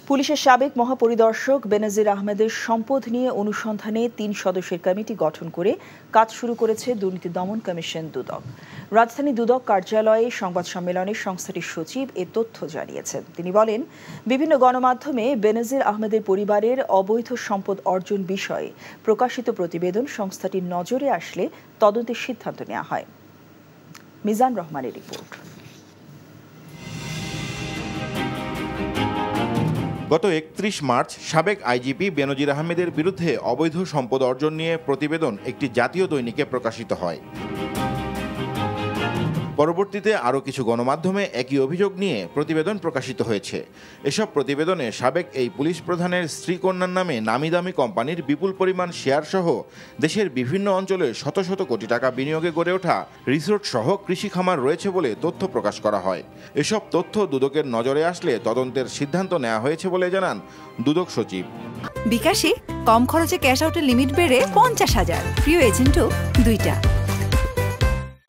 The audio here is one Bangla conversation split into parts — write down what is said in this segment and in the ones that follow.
পুলিশের সাবেক মহাপরিদর্শক বেনজির আহমেদের সম্পদ নিয়ে অনুসন্ধানে 3 সদস্যের কমিটি গঠন করে কাজ শুরু করেছে দুর্নীতি দমন কমিশন দুদক। রাজধানী দুদক কার্যালয়ে সংবাদ সম্মেলনে সংস্থাটির সচিব এ তথ্য জানিয়েছেন। তিনি বলেন, বিভিন্ন গণমাধ্যমে বেনজির আহমেদের পরিবারের অবৈধ সম্পদ অর্জন বিষয়ে প্রকাশিত প্রতিবেদন সংস্থাটির নজরে আসলে তদন্তের সিদ্ধান্ত নেওয়া হয়। মিজান রহমানের রিপোর্ট। গত 31 মার্চ সাবেক আইজিপি বেনজির আহমেদের বিরুদ্ধে অবৈধ সম্পদ অর্জন নিয়ে প্রতিবেদন একটি জাতীয় দৈনিকে প্রকাশিত হয়। পরবর্তীতে আরও কিছু গণমাধ্যমে একই অভিযোগ নিয়ে প্রতিবেদন প্রকাশিত হয়েছে। এসব প্রতিবেদনে সাবেক এই পুলিশ প্রধানের স্ত্রীকন্যার নামে নামিদামি কোম্পানির বিপুল পরিমাণ শেয়ারসহ দেশের বিভিন্ন অঞ্চলে শত শত কোটি টাকা বিনিয়োগে গড়ে ওঠা রিসোর্ট সহ কৃষি খামার রয়েছে বলে তথ্য প্রকাশ করা হয়। এসব তথ্য দুদকের নজরে আসলে তদন্তের সিদ্ধান্ত নেওয়া হয়েছে বলে জানান দুদক সচিব। বিকাশে কম খরচে ক্যাশ আউটের লিমিট বেড়ে 50,000, প্রিয় এজেন্টও 2টা।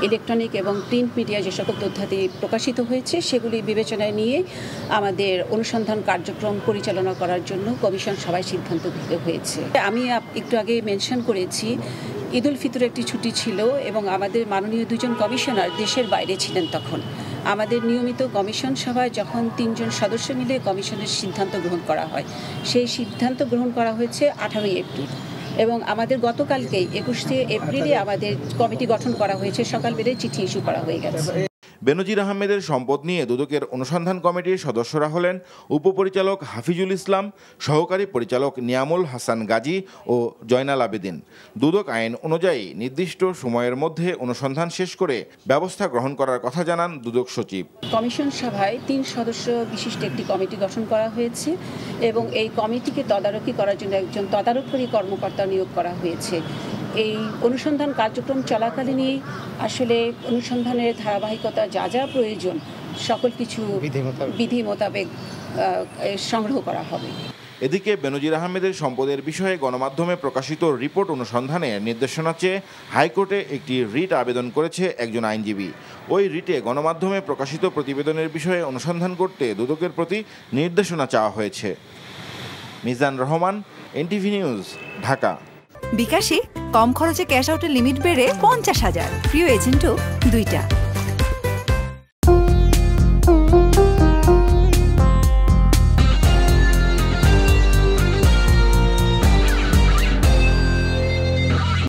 ইলেকট্রনিক এবং প্রিন্ট মিডিয়া যে সকল তথ্যাদি প্রকাশিত হয়েছে সেগুলি বিবেচনায় নিয়ে আমাদের অনুসন্ধান কার্যক্রম পরিচালনা করার জন্য কমিশন সভায় সিদ্ধান্ত নিতে হয়েছে। আমি একটু আগে মেনশন করেছি, ঈদ উল ফিতরের একটি ছুটি ছিল এবং আমাদের মাননীয় 2 জন কমিশনার দেশের বাইরে ছিলেন। তখন আমাদের নিয়মিত কমিশন সভায় যখন 3 জন সদস্য মিলে কমিশনের সিদ্ধান্ত গ্রহণ করা হয়, সেই সিদ্ধান্ত গ্রহণ করা হয়েছে 18 এপ্রিল এবং আমাদের গতকালকেই 21 এপ্রিলে আমাদের কমিটি গঠন করা হয়েছে। সকালবেলা চিঠি ইস্যু করা হয়ে গেছে। বেনজির আহমেদের সম্পদ নিয়ে দুদকের অনুসন্ধান কমিটির সদস্যরা হলেন উপপরিচালক হাফিজুল ইসলাম, সহকারী পরিচালক নিয়ামুল হাসান গাজী ও জয়নাল আবেদিন। দুদক আইন অনুযায়ী নির্দিষ্ট সময়ের মধ্যে অনুসন্ধান শেষ করে ব্যবস্থা গ্রহণ করার কথা জানান দুদক সচিব। কমিশন সভায় 3 সদস্য বিশিষ্ট একটি কমিটি গঠন করা হয়েছে এবং এই কমিটিকে তদারকি করার জন্য একজন তদারকি কর্মকর্তা নিয়োগ করা হয়েছে। এই অনুসন্ধান কার্যক্রম চলাকালীনই আসলে অনুসন্ধানের ধারাবাহিকতা যা যা প্রয়োজন সকল কিছু বিধি মোতাবেক সংগ্রহ করা হবে। এদিকে বেনজির আহমেদের সম্পদের বিষয়ে গণমাধ্যমে প্রকাশিত রিপোর্ট অনুসন্ধানে নির্দেশনা চেয়ে হাইকোর্টে একটি রিট আবেদন করেছে একজন আইনজীবী। ওই রিটে গণমাধ্যমে প্রকাশিত প্রতিবেদনের বিষয়ে অনুসন্ধান করতে দুদকের প্রতি নির্দেশনা চাওয়া হয়েছে। Mizan Rahman, NTV news, Dhaka. বিকাশে কম খরচে ক্যাশ আউটের লিমিট বেড়ে 50,000, প্রিয় এজেন্টও 2টা।